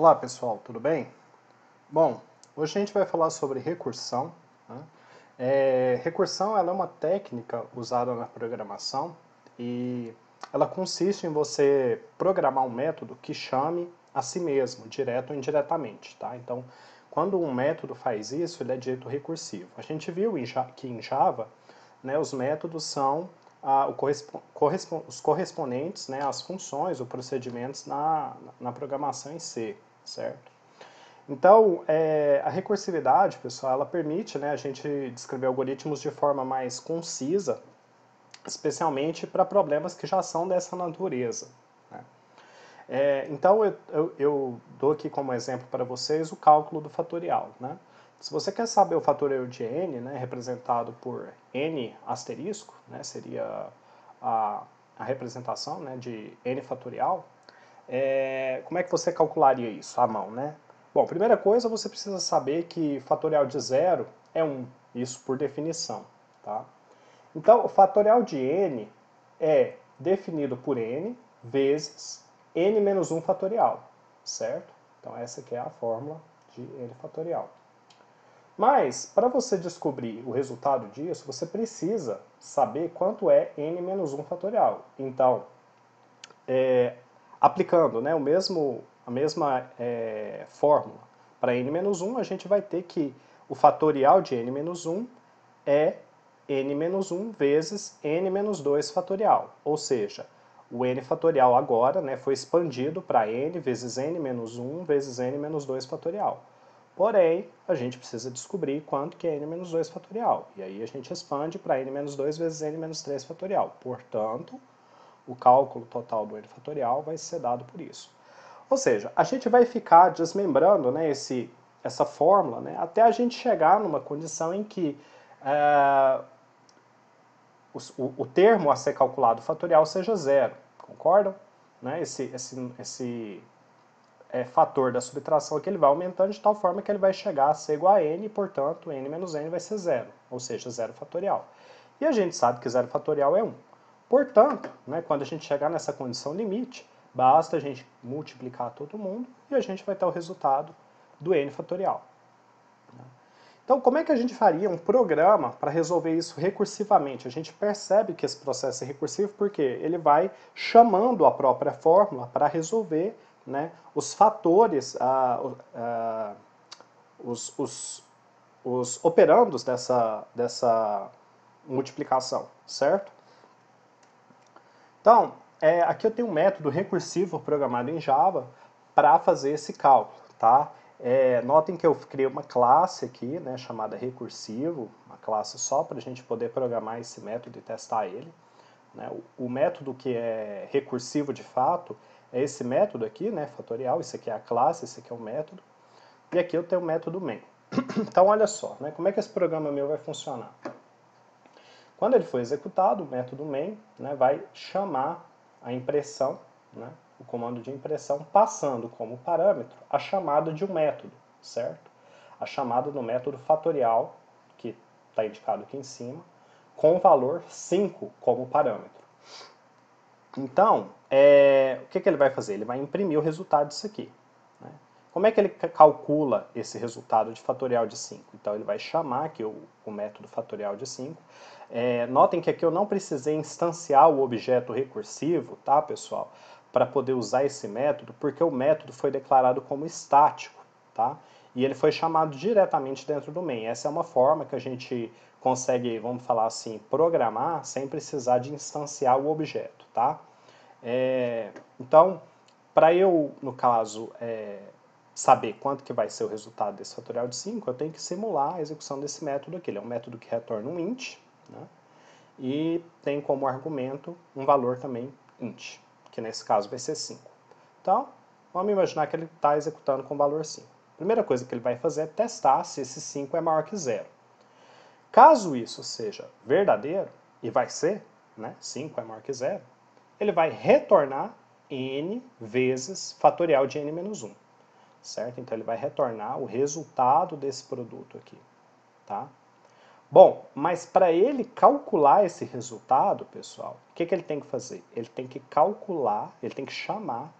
Olá pessoal, tudo bem? Bom, hoje a gente vai falar sobre recursão, né? Recursão ela é uma técnica usada na programação e ela consiste em você programar um método que chame a si mesmo, direto ou indiretamente, tá? Então, quando um método faz isso, ele é dito recursivo. A gente viu que em Java, né, os métodos são os correspondentes, né, às funções ou procedimentos na programação em C, certo? Então, a recursividade, pessoal, ela permite, né, a gente descrever algoritmos de forma mais concisa, especialmente para problemas que já são dessa natureza, né? Então, eu dou aqui como exemplo para vocês o cálculo do fatorial, né? Se você quer saber o fatorial de n, né, representado por n asterisco, né, seria a, a representação, né, de n fatorial, como é que você calcularia isso à mão, né? Bom, primeira coisa, você precisa saber que fatorial de zero é 1, isso por definição, tá? Então, o fatorial de n é definido por n vezes n menos 1 fatorial, certo? Então, essa aqui é a fórmula de n fatorial. Mas, para você descobrir o resultado disso, você precisa saber quanto é n menos 1 fatorial. Então, aplicando, né, a mesma fórmula para n-1, a gente vai ter que o fatorial de n-1 é n-1 vezes n-2 fatorial. Ou seja, o n fatorial agora, né, foi expandido para n vezes n-1 vezes n-2 fatorial. Porém, a gente precisa descobrir quanto que é n-2 fatorial. E aí a gente expande para n-2 vezes n-3 fatorial. Portanto, o cálculo total do n fatorial vai ser dado por isso. Ou seja, a gente vai ficar desmembrando, né, essa fórmula, né, até a gente chegar numa condição em que o termo a ser calculado fatorial seja zero. Concordam? Né? Esse fator da subtração aqui ele vai aumentando de tal forma que ele vai chegar a ser igual a n, e, portanto, n menos n vai ser zero, ou seja, zero fatorial. E a gente sabe que zero fatorial é 1. Portanto, né, quando a gente chegar nessa condição limite, basta a gente multiplicar todo mundo e a gente vai ter o resultado do n fatorial. Então, como é que a gente faria um programa para resolver isso recursivamente? A gente percebe que esse processo é recursivo porque ele vai chamando a própria fórmula para resolver, né, os fatores, os operandos dessa multiplicação, certo? Então, aqui eu tenho um método recursivo programado em Java para fazer esse cálculo, tá? Notem que eu criei uma classe aqui, né, chamada recursivo, uma classe só para a gente poder programar esse método e testar ele. Né? O método que é recursivo de fato é esse método aqui, né, fatorial, isso aqui é a classe, esse aqui é o método. E aqui eu tenho o método main. Então, olha só, né, como é que esse programa meu vai funcionar? Quando ele for executado, o método main, né, vai chamar a impressão, né, o comando de impressão, passando como parâmetro a chamada de um método, certo? A chamada do método fatorial, que está indicado aqui em cima, com o valor 5 como parâmetro. Então, o que ele vai fazer? Ele vai imprimir o resultado disso aqui. Né? Como é que ele calcula esse resultado de fatorial de 5? Então, ele vai chamar aqui o método fatorial de 5. Notem que aqui eu não precisei instanciar o objeto recursivo, tá, pessoal? Para poder usar esse método, porque o método foi declarado como estático, tá? E ele foi chamado diretamente dentro do main. Essa é uma forma que a gente consegue, vamos falar assim, programar sem precisar de instanciar o objeto, tá? Então, para eu, no caso, saber quanto que vai ser o resultado desse fatorial de 5, eu tenho que simular a execução desse método aqui. Ele é um método que retorna um int, né? E tem como argumento um valor também int, que nesse caso vai ser 5. Então, vamos imaginar que ele está executando com o valor 5. A primeira coisa que ele vai fazer é testar se esse 5 é maior que 0. Caso isso seja verdadeiro, e vai ser, né, 5 é maior que 0, ele vai retornar n vezes fatorial de n menos 1. Certo? Então ele vai retornar o resultado desse produto aqui. Tá? Bom, mas para ele calcular esse resultado, pessoal, o que ele tem que fazer? Ele tem que calcular, ele tem que chamar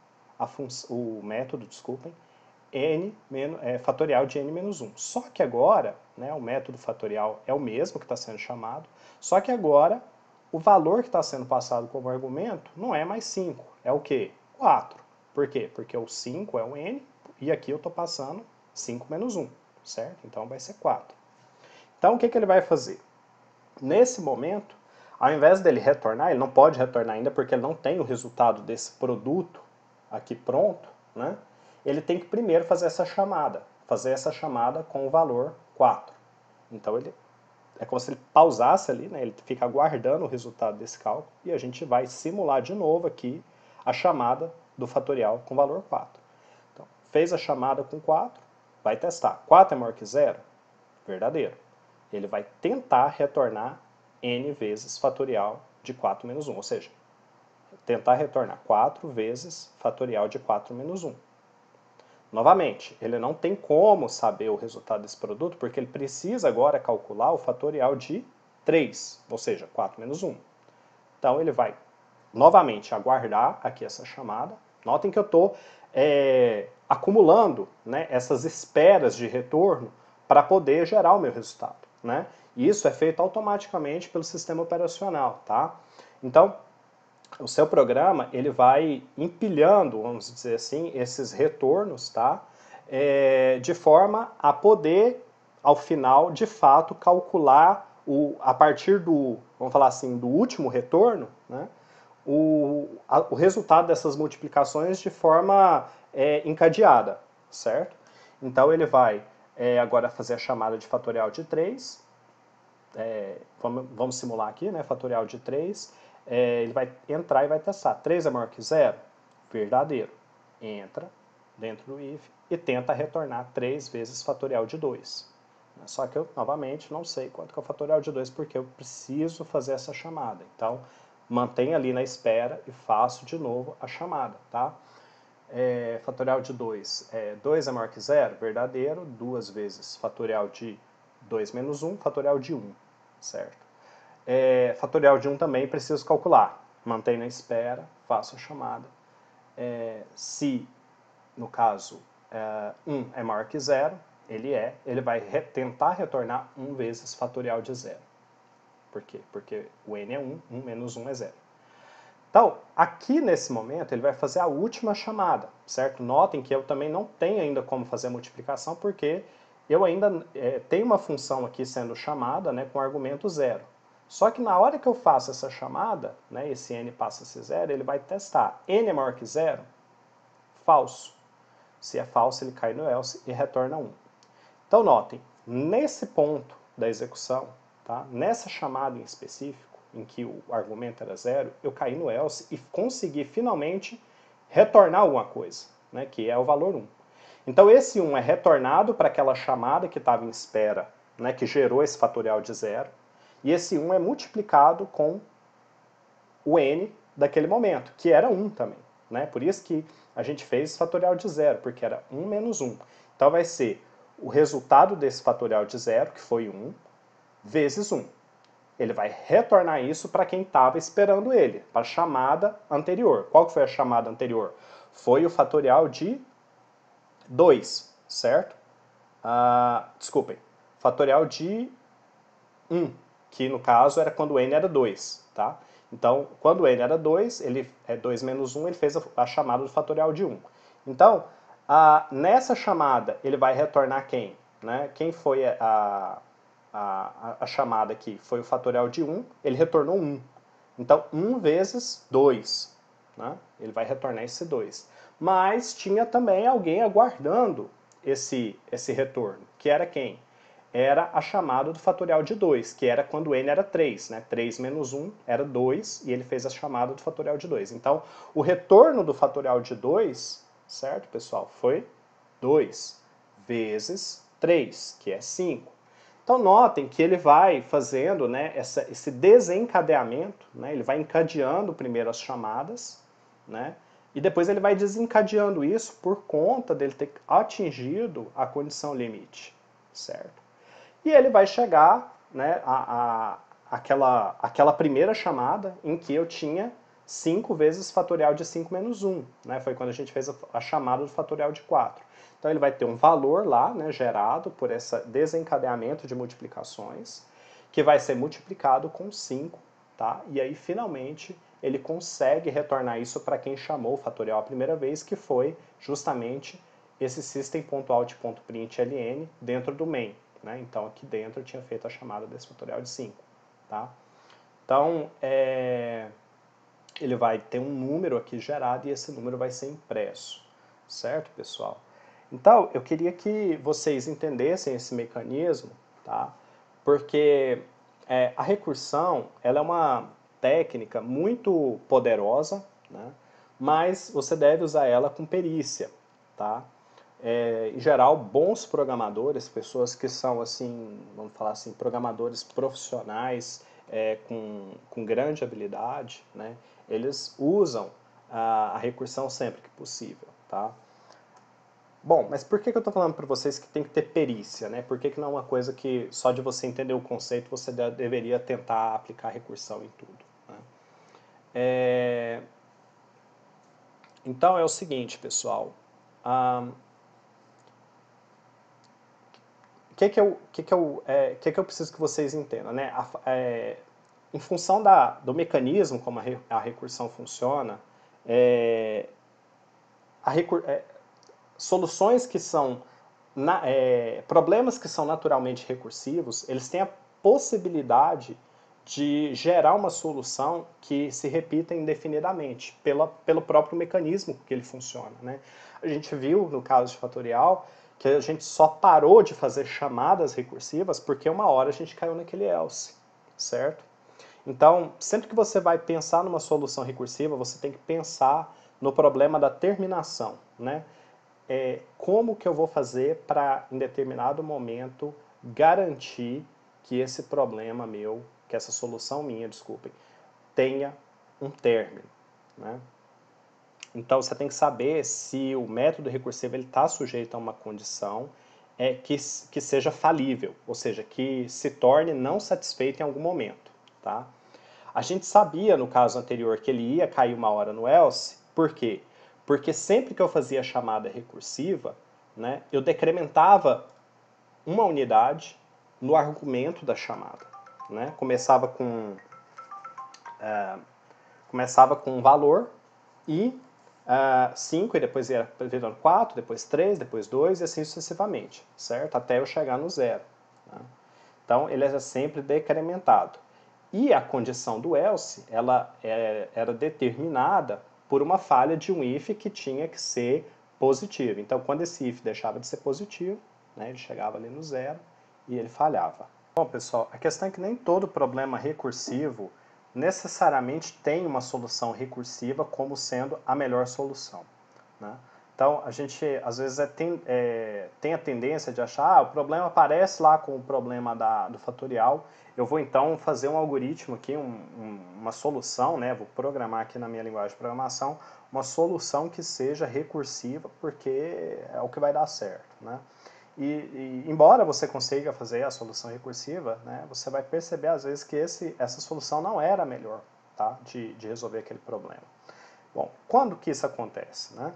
o método, desculpem, fatorial de n menos 1. Só que agora, né, o método fatorial é o mesmo que está sendo chamado, só que agora o valor que está sendo passado como argumento não é mais 5, é o quê? 4. Por quê? Porque o 5 é o n e aqui eu estou passando 5 menos 1, certo? Então vai ser 4. Então o que ele vai fazer? Nesse momento, ao invés dele retornar, ele não pode retornar ainda porque ele não tem o resultado desse produto aqui pronto, né? Ele tem que primeiro fazer essa chamada com o valor 4. Então é como se ele pausasse ali, né? Ele fica aguardando o resultado desse cálculo e a gente vai simular de novo aqui a chamada do fatorial com valor 4. Então, fez a chamada com 4, vai testar. 4 é maior que 0? Verdadeiro. Ele vai tentar retornar n vezes fatorial de 4 menos 1, ou seja, tentar retornar 4 vezes fatorial de 4 menos 1. Novamente, ele não tem como saber o resultado desse produto, porque ele precisa agora calcular o fatorial de 3, ou seja, 4 menos 1. Então ele vai novamente aguardar aqui essa chamada. Notem que eu estou acumulando, né, essas esperas de retorno para poder gerar o meu resultado, né? E isso é feito automaticamente pelo sistema operacional, tá? Então, o seu programa ele vai empilhando, vamos dizer assim, esses retornos, tá? De forma a poder, ao final, de fato, calcular a partir do, vamos falar assim, do último retorno, né? O resultado dessas multiplicações de forma encadeada, certo? Então ele vai agora fazer a chamada de fatorial de 3, vamos simular aqui, né? Fatorial de 3, ele vai entrar e vai testar. 3 é maior que 0? Verdadeiro. Entra dentro do if e tenta retornar 3 vezes fatorial de 2. Só que eu, novamente, não sei quanto que é o fatorial de 2 porque eu preciso fazer essa chamada. Então, mantenha ali na espera e faço de novo a chamada, tá? Fatorial de 2. 2 é maior que 0? Verdadeiro. 2 vezes fatorial de 2 menos 1, fatorial de 1, certo? Fatorial de 1 também preciso calcular. Mantenho na espera, faço a chamada. Se, no caso, 1 é maior que 0, ele vai tentar retornar 1 vezes fatorial de 0. Por quê? Porque o n é 1, 1 menos 1 é 0. Então, aqui nesse momento, ele vai fazer a última chamada, certo? Notem que eu também não tenho ainda como fazer a multiplicação, porque eu ainda tenho uma função aqui sendo chamada, né, com argumento 0. Só que na hora que eu faço essa chamada, né, esse n passa a ser 0, ele vai testar. N é maior que 0? Falso. Se é falso, ele cai no else e retorna 1. Então, notem, nesse ponto da execução, tá, nessa chamada em específico, em que o argumento era 0, eu caí no else e consegui finalmente retornar alguma coisa, né, que é o valor 1. Então esse 1 é retornado para aquela chamada que estava em espera, né, que gerou esse fatorial de 0, e esse 1 é multiplicado com o n daquele momento, que era 1 também. Né? Por isso que a gente fez esse fatorial de 0, porque era 1 menos 1. Então vai ser o resultado desse fatorial de 0, que foi 1, vezes 1. Ele vai retornar isso para quem estava esperando ele, para a chamada anterior. Qual que foi a chamada anterior? Foi o fatorial de 2, certo? Desculpem, fatorial de 1, que no caso era quando n era 2, tá? Então, quando n era 2, ele é 2 menos 1, ele fez a chamada do fatorial de 1. Então, nessa chamada, ele vai retornar quem? Né? Quem foi a chamada aqui? Foi o fatorial de 1, ele retornou 1. Então, 1 vezes 2. Né? Ele vai retornar esse 2. Mas tinha também alguém aguardando esse retorno, que era quem? Era a chamada do fatorial de 2, que era quando n era 3. Né? 3 menos 1 era 2, e ele fez a chamada do fatorial de 2. Então, o retorno do fatorial de 2, certo, pessoal, foi 2 vezes 3, que é 5. Então, notem que ele vai fazendo, né, esse desencadeamento, né, ele vai encadeando primeiro as chamadas, né, e depois ele vai desencadeando isso por conta dele ter atingido a condição limite, certo? E ele vai chegar, né, àquela primeira chamada em que eu tinha 5 vezes fatorial de 5 menos 1, né? Foi quando a gente fez a chamada do fatorial de 4. Então ele vai ter um valor lá, né, gerado por esse desencadeamento de multiplicações, que vai ser multiplicado com 5, tá? E aí finalmente ele consegue retornar isso para quem chamou o fatorial a primeira vez, que foi justamente esse system.out.println dentro do main, né? Então aqui dentro eu tinha feito a chamada desse fatorial de 5, tá? Então, ele vai ter um número aqui gerado e esse número vai ser impresso, certo, pessoal? Então, eu queria que vocês entendessem esse mecanismo, tá? Porque a recursão, ela é uma técnica muito poderosa, né? Mas você deve usar ela com perícia, tá? Em geral, bons programadores, pessoas que são, assim, vamos falar assim, programadores profissionais com grande habilidade, né? Eles usam a recursão sempre que possível, tá? Bom, mas por que eu estou falando para vocês que tem que ter perícia, né? Por que não é uma coisa que só de você entender o conceito você deveria tentar aplicar recursão em tudo, né? Então é o seguinte, pessoal. O que eu preciso que vocês entendam, né? Em função do mecanismo como a recursão funciona, soluções que são problemas que são naturalmente recursivos, eles têm a possibilidade de gerar uma solução que se repita indefinidamente pelo próprio mecanismo que ele funciona, né? A gente viu no caso de fatorial que a gente só parou de fazer chamadas recursivas porque uma hora a gente caiu naquele else, certo? Então, sempre que você vai pensar numa solução recursiva, você tem que pensar no problema da terminação, né? Como que eu vou fazer para, em determinado momento, garantir que esse problema meu, que essa solução minha, desculpem, tenha um término, né? Então você tem que saber se o método recursivo está sujeito a uma condição que seja falível, ou seja, que se torne não satisfeito em algum momento, tá? A gente sabia no caso anterior que ele ia cair uma hora no else, por quê? Porque sempre que eu fazia a chamada recursiva, né, eu decrementava uma unidade no argumento da chamada, né? Começava com um valor e 5, e depois ia virando 4, depois 3, depois 2 e assim sucessivamente, certo? Até eu chegar no zero. Tá? Então ele era sempre decrementado. E a condição do else, ela era determinada por uma falha de um if que tinha que ser positivo. Então quando esse if deixava de ser positivo, né, ele chegava ali no zero e ele falhava. Bom, pessoal, a questão é que nem todo problema recursivo necessariamente tem uma solução recursiva como sendo a melhor solução, né? Então, a gente às vezes tem a tendência de achar o problema aparece lá com o problema do fatorial, eu vou então fazer um algoritmo aqui, uma solução, né? Vou programar aqui na minha linguagem de programação uma solução que seja recursiva, porque é o que vai dar certo, né? E embora você consiga fazer a solução recursiva, né, você vai perceber às vezes que essa solução não era a melhor, tá, de resolver aquele problema. Bom, quando que isso acontece, né?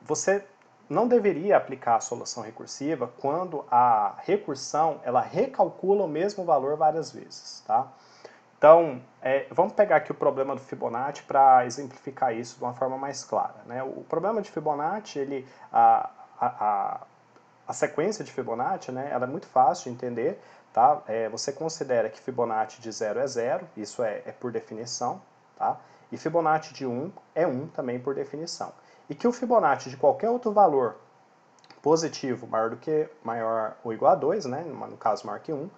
Você não deveria aplicar a solução recursiva quando a recursão ela recalcula o mesmo valor várias vezes, tá? Então, vamos pegar aqui o problema do Fibonacci para exemplificar isso de uma forma mais clara, né? O problema de Fibonacci, a sequência de Fibonacci, né, ela é muito fácil de entender, tá? Você considera que Fibonacci de 0 é 0, isso é por definição, tá? E Fibonacci de 1 é 1 também por definição. E que o Fibonacci de qualquer outro valor positivo maior ou igual a 2, né, no caso maior que 1,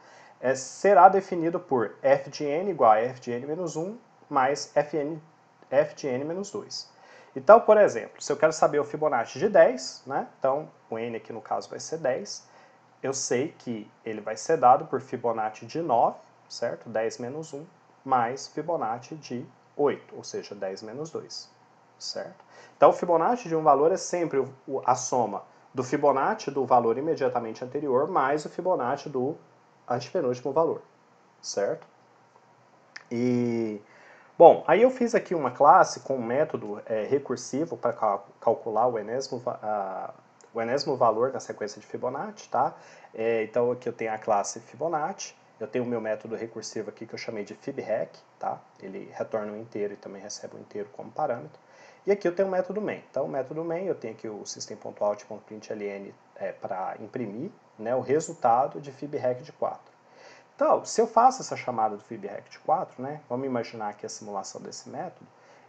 será definido por f de n igual a f de n menos 1 mais f de n menos 2. Então, por exemplo, se eu quero saber o Fibonacci de 10, né, então o n aqui no caso vai ser 10, eu sei que ele vai ser dado por Fibonacci de 9, certo? 10 menos 1, mais Fibonacci de 8, ou seja, 10 menos 2, certo? Então, o Fibonacci de um valor é sempre a soma do Fibonacci do valor imediatamente anterior mais o Fibonacci do antepenúltimo valor, certo? E Bom, aí eu fiz aqui uma classe com um método recursivo para calcular o enésimo valor da sequência de Fibonacci, tá? Então aqui eu tenho a classe Fibonacci, eu tenho o meu método recursivo aqui que eu chamei de FibRec, tá? Ele retorna um inteiro e também recebe um inteiro como parâmetro. E aqui eu tenho o método main. Então o método main eu tenho aqui o system.out.println para imprimir, né, o resultado de FibRec de 4. Então, se eu faço essa chamada do FibRec de 4, né, vamos imaginar aqui a simulação desse método,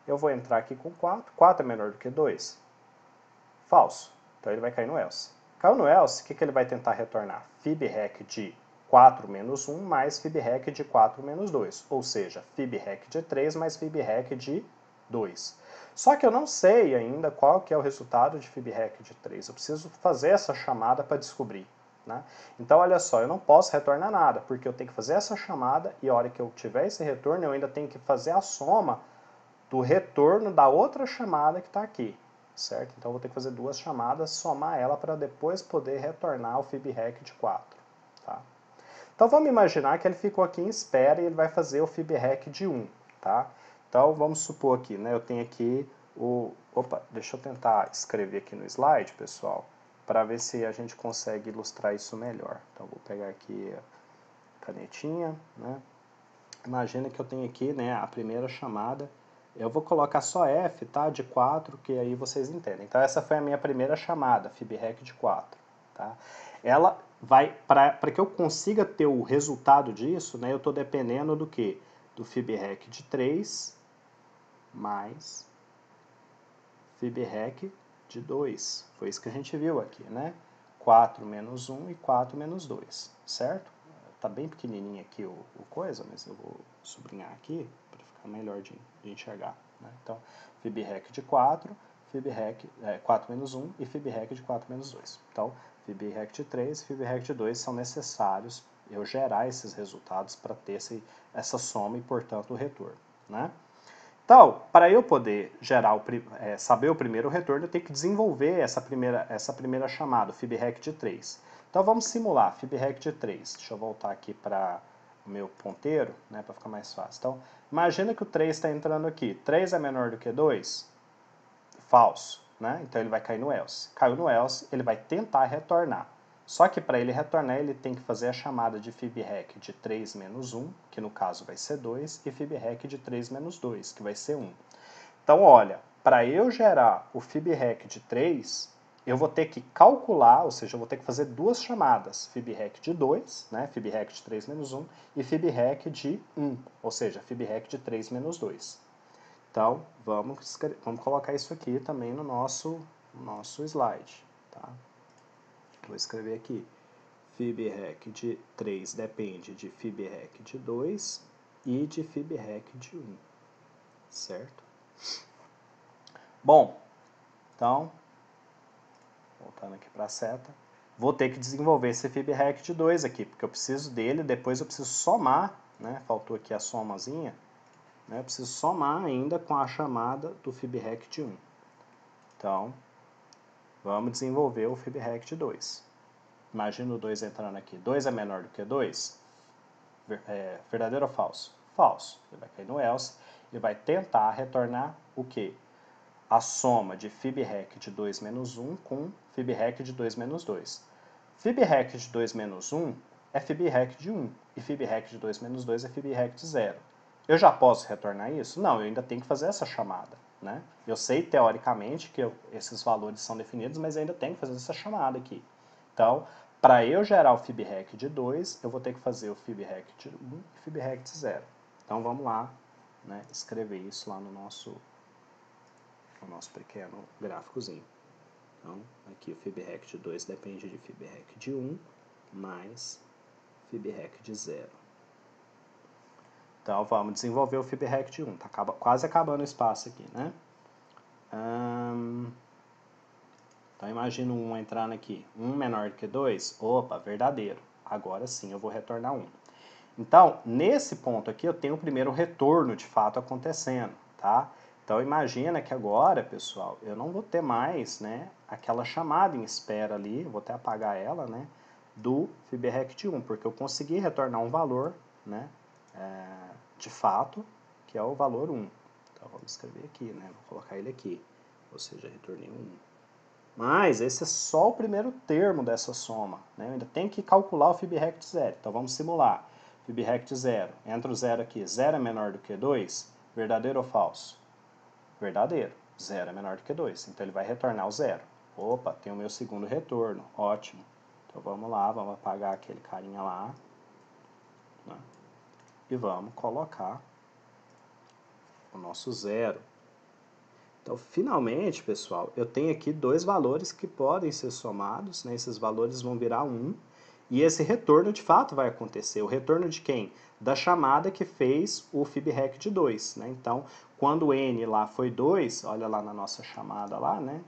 eu vou entrar aqui com 4, 4 é menor do que 2? Falso. Então ele vai cair no else. Caiu no else, o que ele vai tentar retornar? FibRec de 4 menos 1 mais FibRec de 4 menos 2, ou seja, FibRec de 3 mais FibRec de 2. Só que eu não sei ainda qual que é o resultado de FibRec de 3, eu preciso fazer essa chamada para descobrir. Né? Então, olha só, eu não posso retornar nada, porque eu tenho que fazer essa chamada e a hora que eu tiver esse retorno, eu ainda tenho que fazer a soma do retorno da outra chamada que está aqui, certo? Então, eu vou ter que fazer duas chamadas, somar ela para depois poder retornar o FibRec de 4. Tá? Então, vamos imaginar que ele ficou aqui em espera e ele vai fazer o FibRec de 1. Tá? Então, vamos supor aqui, né, eu tenho aqui o... Opa, deixa eu tentar escrever aqui no slide, pessoal, para ver se a gente consegue ilustrar isso melhor. Então, vou pegar aqui a canetinha, né? Imagina que eu tenho aqui, né, a primeira chamada. Eu vou colocar só F, tá, de 4, que aí vocês entendem. Então, essa foi a minha primeira chamada, FibRec de 4. Tá? Ela vai, para que eu consiga ter o resultado disso, né, eu estou dependendo do quê? Do FibRec de 3 mais FibRec de 2. Foi isso que a gente viu aqui, né? 4 menos 1 e 4 menos 2, certo? Tá bem pequenininho aqui o coisa, mas eu vou sublinhar aqui para ficar melhor de enxergar. Né? Então, FibRec de 4, FibRec 4 menos 1 e FibRec de 4 menos 2. Então, FibRec de 3 e FibRec de 2 são necessários eu gerar esses resultados para ter essa soma e, portanto, o retorno. Né? Então, para eu poder gerar saber o primeiro retorno, eu tenho que desenvolver essa primeira chamada, o FibRec de 3. Então, vamos simular FibRec de 3. Deixa eu voltar aqui para o meu ponteiro, né, para ficar mais fácil. Então, imagina que o 3 está entrando aqui. 3 é menor do que 2? Falso. Né? Então, ele vai cair no else. Caiu no else, ele vai tentar retornar. Só que para ele retornar, ele tem que fazer a chamada de FibRec de 3 menos 1, que no caso vai ser 2, e FibRec de 3 menos 2, que vai ser 1. Então, olha, para eu gerar o FibRec de 3, eu vou ter que calcular, ou seja, eu vou ter que fazer duas chamadas, FibRec de 2, né, FibRec de 3 menos 1, e FibRec de 1, ou seja, FibRec de 3 menos 2. Então, vamos colocar isso aqui também no nosso slide. Tá? Vou escrever aqui, FibRec de 3 depende de FibRec de 2 e de FibRec de 1, certo? Bom, então, voltando aqui para a seta, vou ter que desenvolver esse FibRec de 2 aqui, porque eu preciso dele, depois eu preciso somar, né? Faltou aqui a somazinha, né? Eu preciso somar ainda com a chamada do FibRec de 1. Então, vamos desenvolver o FibRec de 2. Imagina o 2 entrando aqui. 2 é menor do que 2? Verdadeiro ou falso? Falso. Ele vai cair no else. Ele vai tentar retornar o quê? A soma de FibRec de 2 menos 1 com FibRec de 2 menos 2. FibRec de 2 menos 1 é FibRec de 1. E FibRec de 2 menos 2 é FibRec de 0. Eu já posso retornar isso? Não, eu ainda tenho que fazer essa chamada. Né? Eu sei, teoricamente, que esses valores são definidos, mas eu ainda tenho que fazer essa chamada aqui. Então, para eu gerar o FibRec de 2, eu vou ter que fazer o FibRec de 1 e o FibRec de 0. Então, vamos lá, né, escrever isso lá no nosso pequeno gráficozinho. Então, aqui o FibRec de 2 depende de FibRec de 1 mais FibRec de 0. Então, vamos desenvolver o FibRec de 1. Está quase acabando o espaço aqui, né? Então, imagina um entrando aqui. 1 menor do que 2? Opa, verdadeiro. Agora sim eu vou retornar 1. Então, nesse ponto aqui, eu tenho o primeiro retorno de fato acontecendo, tá? Então, imagina que agora, pessoal, eu não vou ter mais, né, aquela chamada em espera ali, vou até apagar ela, né, do FibRec de 1, porque eu consegui retornar um valor, né, de fato, que é o valor 1. Então, vamos escrever aqui, né? Vou colocar ele aqui, ou seja, retornei 1. Mas esse é só o primeiro termo dessa soma, né? Eu ainda tenho que calcular o FibRect 0. Então, vamos simular. FibRect 0. Entra o 0 aqui. 0 é menor do que 2? Verdadeiro ou falso? Verdadeiro. 0 é menor do que 2. Então, ele vai retornar o 0. Opa, tem o meu segundo retorno. Ótimo. Então, vamos lá. Vamos apagar aquele carinha lá. Né? E vamos colocar o nosso 0. Então, finalmente, pessoal, eu tenho aqui dois valores que podem ser somados, né? Esses valores vão virar 1, e esse retorno de fato vai acontecer. O retorno de quem? Da chamada que fez o FibRect 2, né? Então, quando o n lá foi 2, olha lá na nossa chamada lá, né?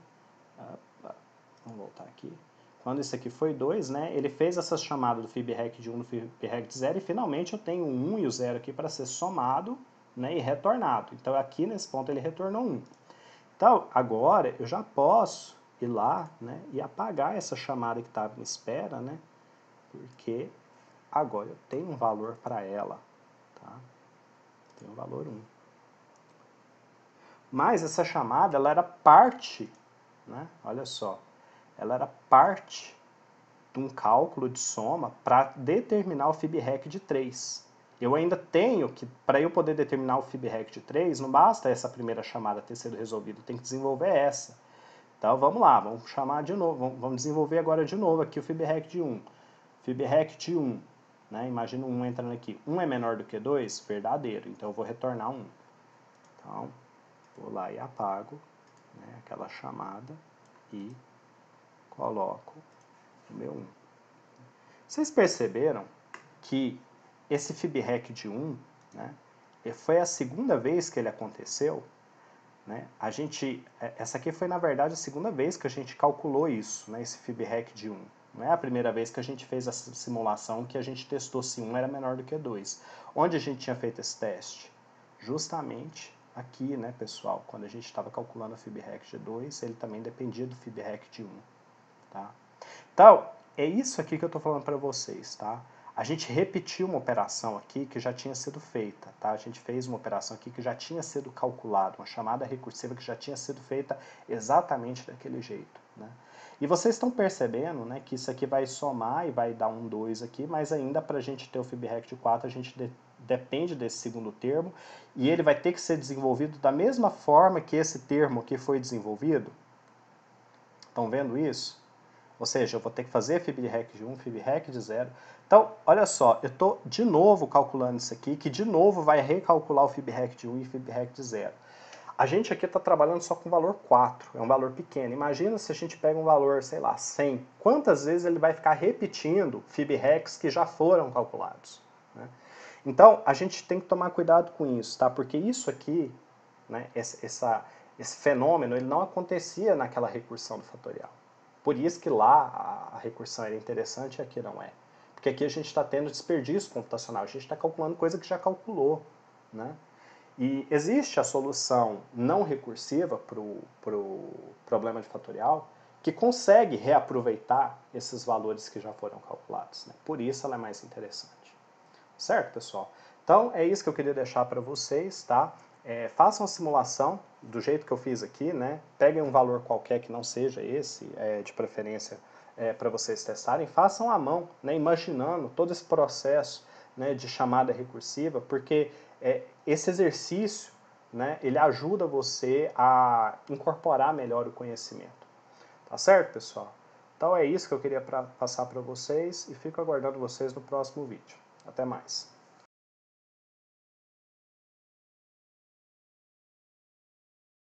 Vamos voltar aqui. Quando isso aqui foi 2, né? Ele fez essa chamada do FibRect 1 no FibRect 0, e finalmente eu tenho o 1 e o 0 aqui para ser somado, né? E retornado. Então, aqui nesse ponto ele retornou 1. Então, agora eu já posso ir lá, né, e apagar essa chamada que estava em espera, né, porque agora eu tenho um valor para ela, tá? Tem um valor 1. Mas essa chamada, ela era parte, né, olha só, ela era parte de um cálculo de soma para determinar o FibRect de 3. Eu ainda tenho que, para eu poder determinar o FibRect de 3, não basta essa primeira chamada ter sido resolvida, eu tenho que desenvolver essa. Então vamos lá, vamos chamar de novo, vamos desenvolver agora de novo aqui o FibRect 1. FibRect 1, né? Imagina 1 entrando aqui. 1 é menor do que 2? Verdadeiro, então eu vou retornar 1. Então, vou lá e apago, né, aquela chamada e coloco o meu 1. Vocês perceberam que esse FibRect 1, né, foi a segunda vez que ele aconteceu, né? Essa aqui foi, na verdade, a segunda vez que a gente calculou isso, né, esse FibRect 1. Não é a primeira vez que a gente fez essa simulação que a gente testou se 1 era menor do que 2. Onde a gente tinha feito esse teste? Justamente aqui, né, pessoal, quando a gente estava calculando o FibRect 2, ele também dependia do FibRect 1. Tá? Então, é isso aqui que eu estou falando para vocês, tá? A gente repetiu uma operação aqui que já tinha sido feita, tá? A gente fez uma operação aqui que já tinha sido calculada, uma chamada recursiva que já tinha sido feita exatamente daquele jeito, né? E vocês estão percebendo, né, que isso aqui vai somar e vai dar um 2 aqui, mas ainda para a gente ter o FibRect 4, a gente depende desse segundo termo, e ele vai ter que ser desenvolvido da mesma forma que esse termo aqui foi desenvolvido. Estão vendo isso? Ou seja, eu vou ter que fazer FibRect de 1, FibRect de 0. Então, olha só, eu estou de novo calculando isso aqui, que de novo vai recalcular o FibRect de 1 e o FibRect de 0. A gente aqui está trabalhando só com o valor 4, é um valor pequeno. Imagina se a gente pega um valor, sei lá, 100. Quantas vezes ele vai ficar repetindo FibRects que já foram calculados, né? Então, a gente tem que tomar cuidado com isso, tá? Porque isso aqui, né, esse fenômeno, ele não acontecia naquela recursão do fatorial. Por isso que lá a recursão era interessante e aqui não é. Porque aqui a gente está tendo desperdício computacional, a gente está calculando coisa que já calculou, né? E existe a solução não recursiva para o problema de fatorial que consegue reaproveitar esses valores que já foram calculados, né? Por isso ela é mais interessante. Certo, pessoal? Então, é isso que eu queria deixar para vocês, tá? Façam a simulação do jeito que eu fiz aqui, né? Peguem um valor qualquer que não seja esse, de preferência, para vocês testarem. Façam à mão, né? Imaginando todo esse processo, né, de chamada recursiva, porque esse exercício, né, ele ajuda você a incorporar melhor o conhecimento. Tá certo, pessoal? Então é isso que eu queria passar para vocês e fico aguardando vocês no próximo vídeo. Até mais.